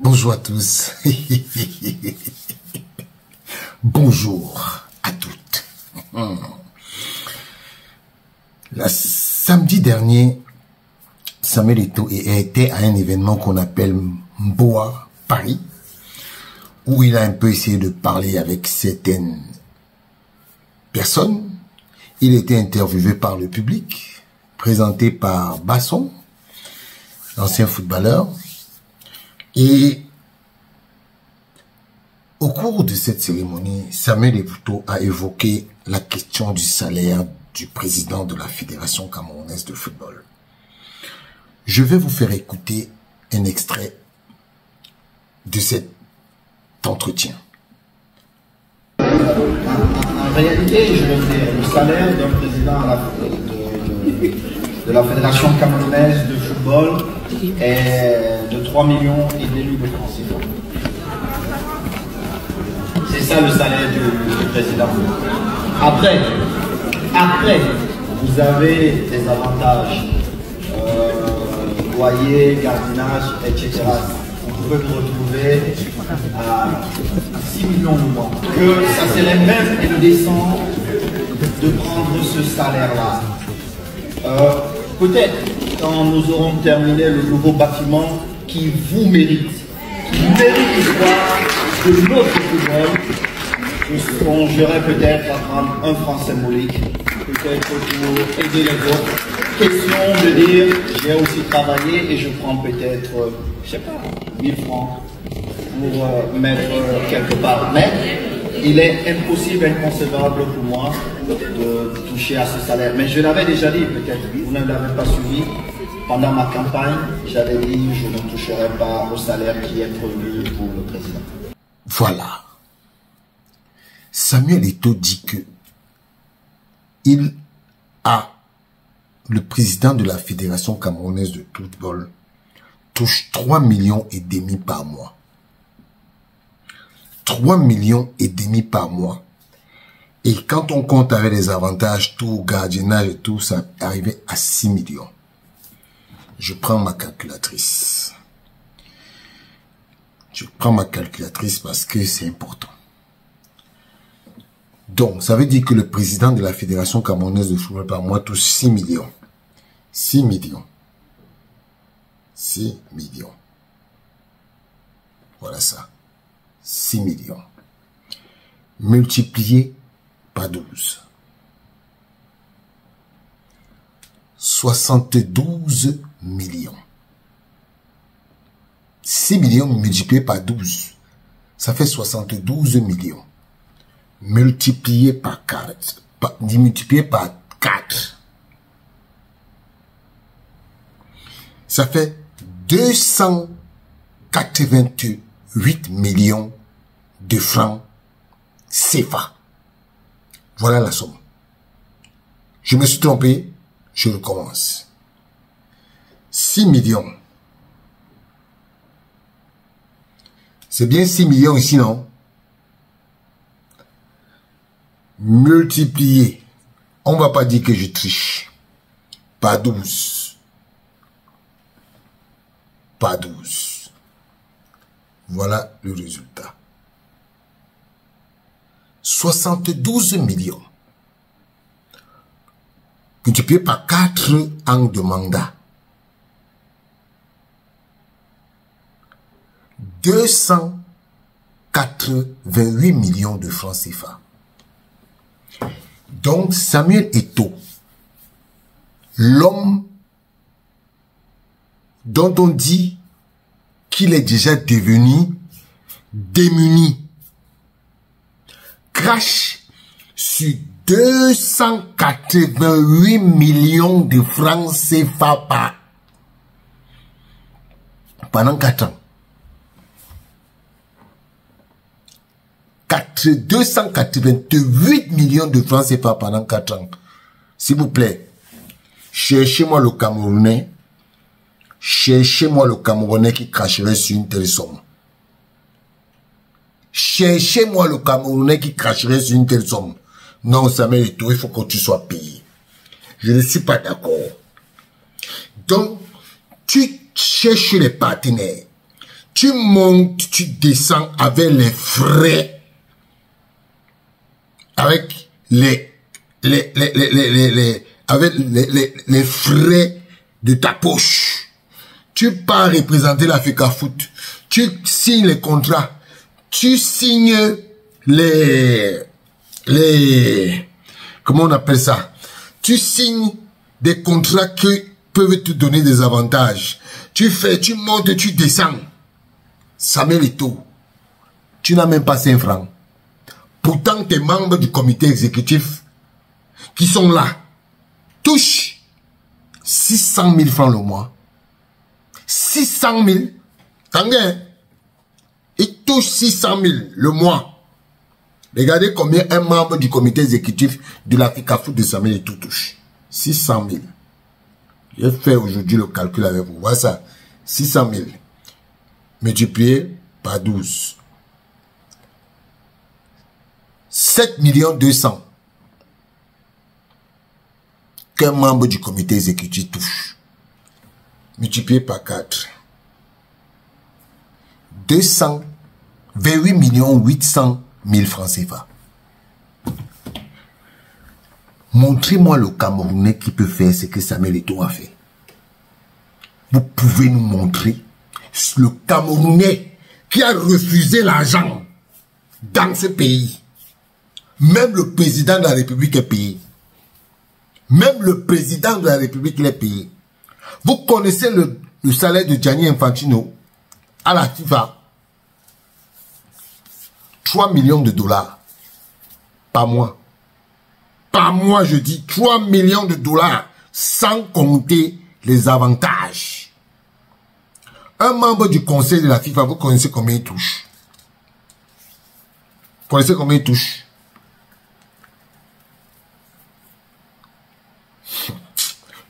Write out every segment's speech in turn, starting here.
Bonjour à tous. Bonjour à toutes. Samedi dernier, Samuel Eto'o était à un événement qu'on appelle Mboa Paris, où il a un peu essayé de parler avec certaines personnes. Il était interviewé par le public, présenté par Basson, l'ancien footballeur. Et au cours de cette cérémonie, Samuel Eto'o a évoqué la question du salaire du président de la Fédération camerounaise de football. Je vais vous faire écouter un extrait de cet entretien. En réalité, je vais dire, le salaire d'un président de la Fédération camerounaise de football est de 3,5 millions de francs CFA. C'est ça le salaire du président. Après, vous avez des avantages, loyer, gardiennage, etc. Vous pouvez vous retrouver à 6 millions de mois. Que ça serait même indécent de prendre ce salaire-là. Peut-être quand nous aurons terminé le nouveau bâtiment qui vous mérite, l'histoire de notre football, je songerai peut-être à prendre un franc symbolique, peut-être pour aider les autres. Question de dire, j'ai aussi travaillé et je prends peut-être, je sais pas, 1000 francs pour mettre quelque part. Mais il est impossible, inconcevable pour moi de toucher à ce salaire. Mais je l'avais déjà dit, peut-être vous ne l'avez pas suivi. Pendant ma campagne, j'avais dit je ne toucherai pas au salaire qui est prévu pour le président. Voilà. Samuel Eto'o dit que le président de la Fédération camerounaise de football touche 3,5 millions par mois. 3,5 millions par mois. Et quand on compte avec les avantages, tout, gardiennage et tout, ça arrivait à 6 millions. Je prends ma calculatrice. Je prends ma calculatrice parce que c'est important. Donc, ça veut dire que le président de la Fédération camerounaise de football par mois touche 6 millions. 6 millions. 6 millions. Voilà ça. 6 millions. Multiplié par 12. 72 millions. 6 millions multiplié par 12. Ça fait 72 millions. Multiplié par 4. Multiplié par 4. Ça fait 288 millions de francs CFA. Voilà la somme. Je me suis trompé, je recommence. 6 millions. C'est bien 6 millions ici, non? Multiplié. On ne va pas dire que je triche. Pas 12. Pas 12. Voilà le résultat. 72 millions. Multiplié par 4 ans de mandat. 288 millions de francs CFA. Donc, Samuel Eto'o, l'homme dont on dit qu'il est déjà devenu démuni, crache sur 288 millions de francs CFA pendant 4 ans. 288 millions de francs CFA pendant 4 ans. S'il vous plaît, cherchez-moi le Camerounais. Cherchez-moi le Camerounais qui cracherait sur une telle somme. Cherchez-moi le Camerounais qui cracherait sur une telle somme. Non, Samuel Eto'o, il faut que tu sois payé. Je ne suis pas d'accord. Donc, tu cherches les partenaires. Tu montes, tu descends avec les frais, avec les frais de ta poche. Tu pars représenter la FECAFOOT. Tu signes les contrats. Tu signes comment on appelle ça? Tu signes des contrats qui peuvent te donner des avantages. Tu montes, tu descends. Samuel Eto'o, tu n'as même pas 5 francs. Pourtant, tes membres du comité exécutif qui sont là touchent 600 000 francs le mois. 600 000. T'entends? Ils touchent 600 000 le mois. Regardez combien un membre du comité exécutif de la FECAFOOT de Samuel Eto'o touche. 600 000. J'ai fait aujourd'hui le calcul avec vous. Voilà ça. 600 000. Multiplié par 12. 7 200 qu'un membre du comité exécutif touche. Multiplié par 4. 28 800 000 francs CFA. Montrez-moi le Camerounais qui peut faire ce que Samuel Eto'o a fait. Vous pouvez nous montrer le Camerounais qui a refusé l'argent dans ce pays. Même le président de la République est payé. Même le président de la République est payé. Vous connaissez le salaire de Gianni Infantino à la FIFA? 3 millions de dollars par mois. Par mois, je dis 3 millions de dollars sans compter les avantages. Un membre du conseil de la FIFA, vous connaissez combien il touche? Vous connaissez combien il touche?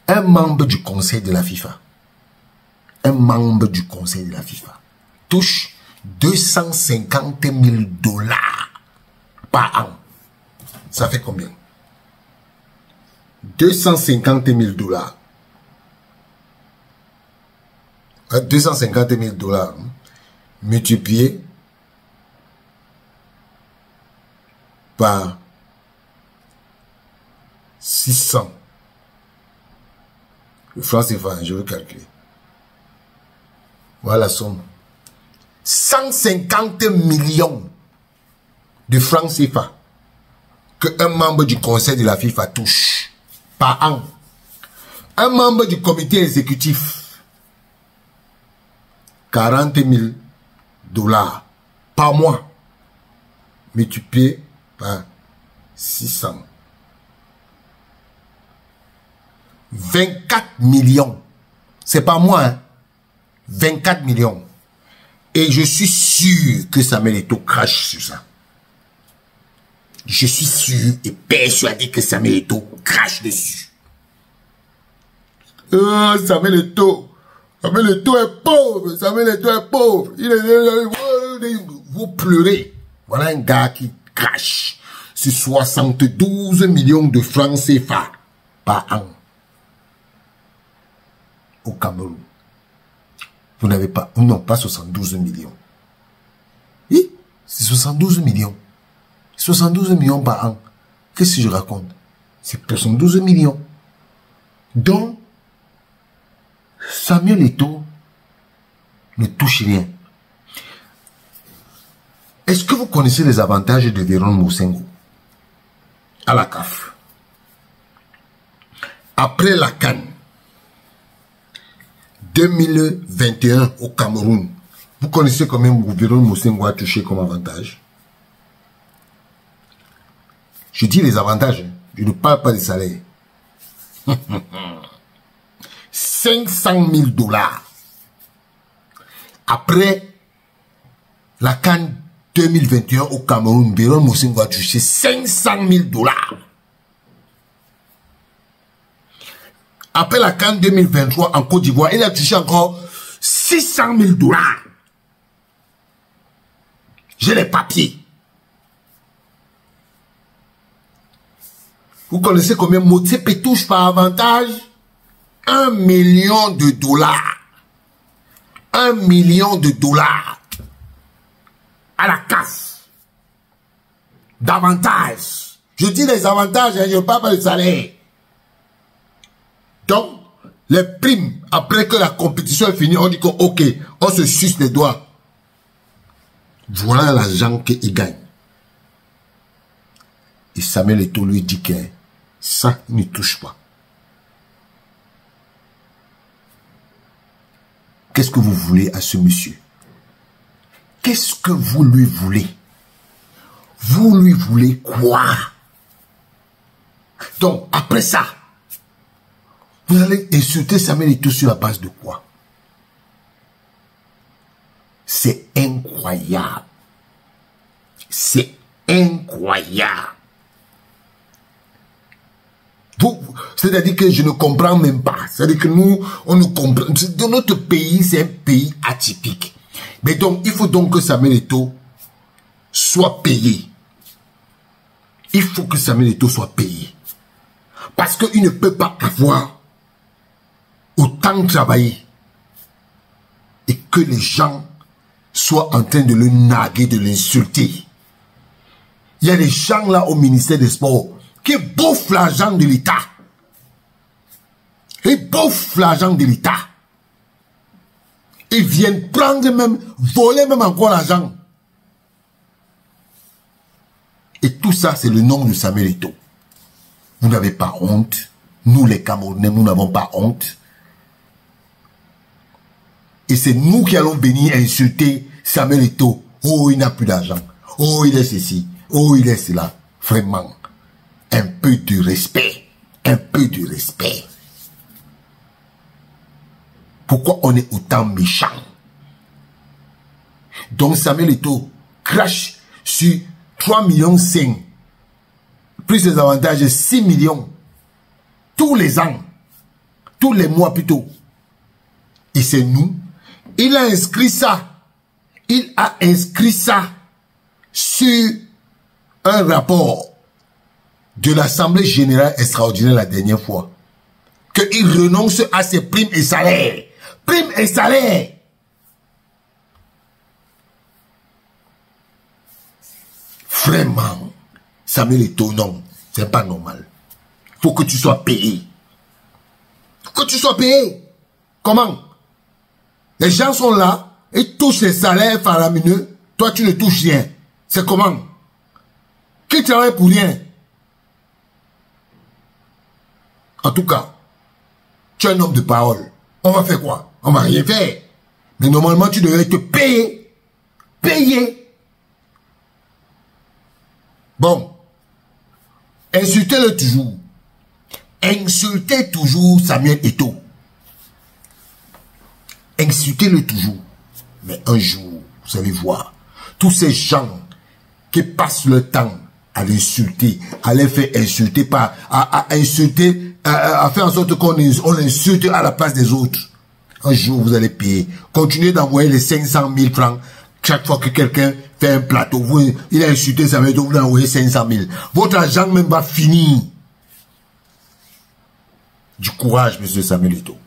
Un membre du conseil de la FIFA, un membre du conseil de la FIFA touche 250 000 dollars par an. Ça fait combien? 250 000 dollars. 250 000 dollars multiplié par 600. Le franc CFA, je veux calculer. Voilà la somme. 150 millions de francs CFA qu'un membre du conseil de la FIFA touche par an. Un membre du comité exécutif, 40 000 dollars par mois, multiplié par 600. 24 millions. C'est pas moi, hein. 24 millions. Et je suis sûr que Samuel Eto'o crache sur ça. Je suis sûr et persuadé que Samuel Eto'o crache dessus. Samuel Eto'o est pauvre. Samuel Eto'o est pauvre. Vous pleurez. Voilà un gars qui crache sur 72 millions de francs CFA par an. Au Cameroun. Vous n'avez pas, non, pas 72 millions. Oui, c'est 72 millions. 72 millions par an. Qu'est-ce que je raconte? C'est 72 millions. Donc, Samuel Eto'o ne touche rien. Est-ce que vous connaissez les avantages de Véron Mosengo à la CAF? Après la CAN 2021 au Cameroun, vous connaissez combien Véron Mosengo a touché comme avantage? Je dis les avantages, je ne parle pas des salaires. 500 000 dollars. Après la CAN 2021 au Cameroun, Véron Mosengo a touché 500 000 dollars. Après la CAN 2023 en Côte d'Ivoire, il a touché encore 600 000 dollars. J'ai les papiers. Vous connaissez combien Motsepe touche par avantage? 1 million de dollars. 1 million de dollars à la casse. D'avantages. Je dis les avantages, je ne parle pas de salaire. Donc, les primes, après que la compétition est finie, on dit que, ok, on se suce les doigts. Voilà l'argent qu'il gagne. Et Samuel Eto'o lui dit que ça, il ne touche pas. Qu'est-ce que vous voulez à ce monsieur? Qu'est-ce que vous lui voulez? Vous lui voulez quoi? Donc, après ça, vous allez insulter Samuel Eto'o sur la base de quoi? C'est incroyable. C'est incroyable. C'est-à-dire que je ne comprends même pas. C'est-à-dire que nous, on ne comprend. Dans notre pays, c'est un pays atypique. Mais donc, il faut donc que Samuel Eto'o soit payé. Il faut que Samuel Eto'o soit payé. Parce qu'il ne peut pas avoir autant travaillé et que les gens soient en train de le narguer, de l'insulter. Il y a des gens là au ministère des Sports qui bouffent l'argent de l'État. Ils bouffent l'argent de l'État. Ils viennent prendre même, voler même encore l'argent. Et tout ça, c'est le nom de Samuel Eto'o. Vous n'avez pas honte. Nous, les Camerounais, nous n'avons pas honte. Et c'est nous qui allons venir insulter Samuel Eto'o. Oh, il n'a plus d'argent. Oh, il est ceci. Oh, il est cela. Vraiment. Un peu de respect. Un peu de respect. Pourquoi on est autant méchant? Donc Samuel Eto'o crache sur 3,5 millions, plus les avantages de 6 millions, tous les ans, tous les mois plutôt. Et c'est nous. Il a inscrit ça. Il a inscrit ça sur un rapport de l'Assemblée Générale Extraordinaire la dernière fois. Qu'il renonce à ses primes et salaires. Primes et salaires. Vraiment, Samuel Eto'o, non, c'est pas normal. Faut que tu sois payé. Faut que tu sois payé. Comment? Les gens sont là, ils touchent les salaires faramineux, toi tu ne touches rien. C'est comment? Qui travaille pour rien? En tout cas, tu es un homme de parole. On va faire quoi? On va rien faire. Mais normalement, tu devrais te payer. Payer. Bon. Insultez-le toujours. Insultez toujours Samuel Eto'o. Insultez-le toujours. Mais un jour, vous allez voir, tous ces gens qui passent le temps à l'insulter, à les faire insulter, à insulter, à faire en sorte qu'on l'insulte à la place des autres. Un jour, vous allez payer. Continuez d'envoyer les 500 000 francs chaque fois que quelqu'un fait un plateau. Il a insulté Samuel Eto'o, vous lui envoyez 500 000. Votre argent même va finir. Du courage, monsieur Samuel Eto'o.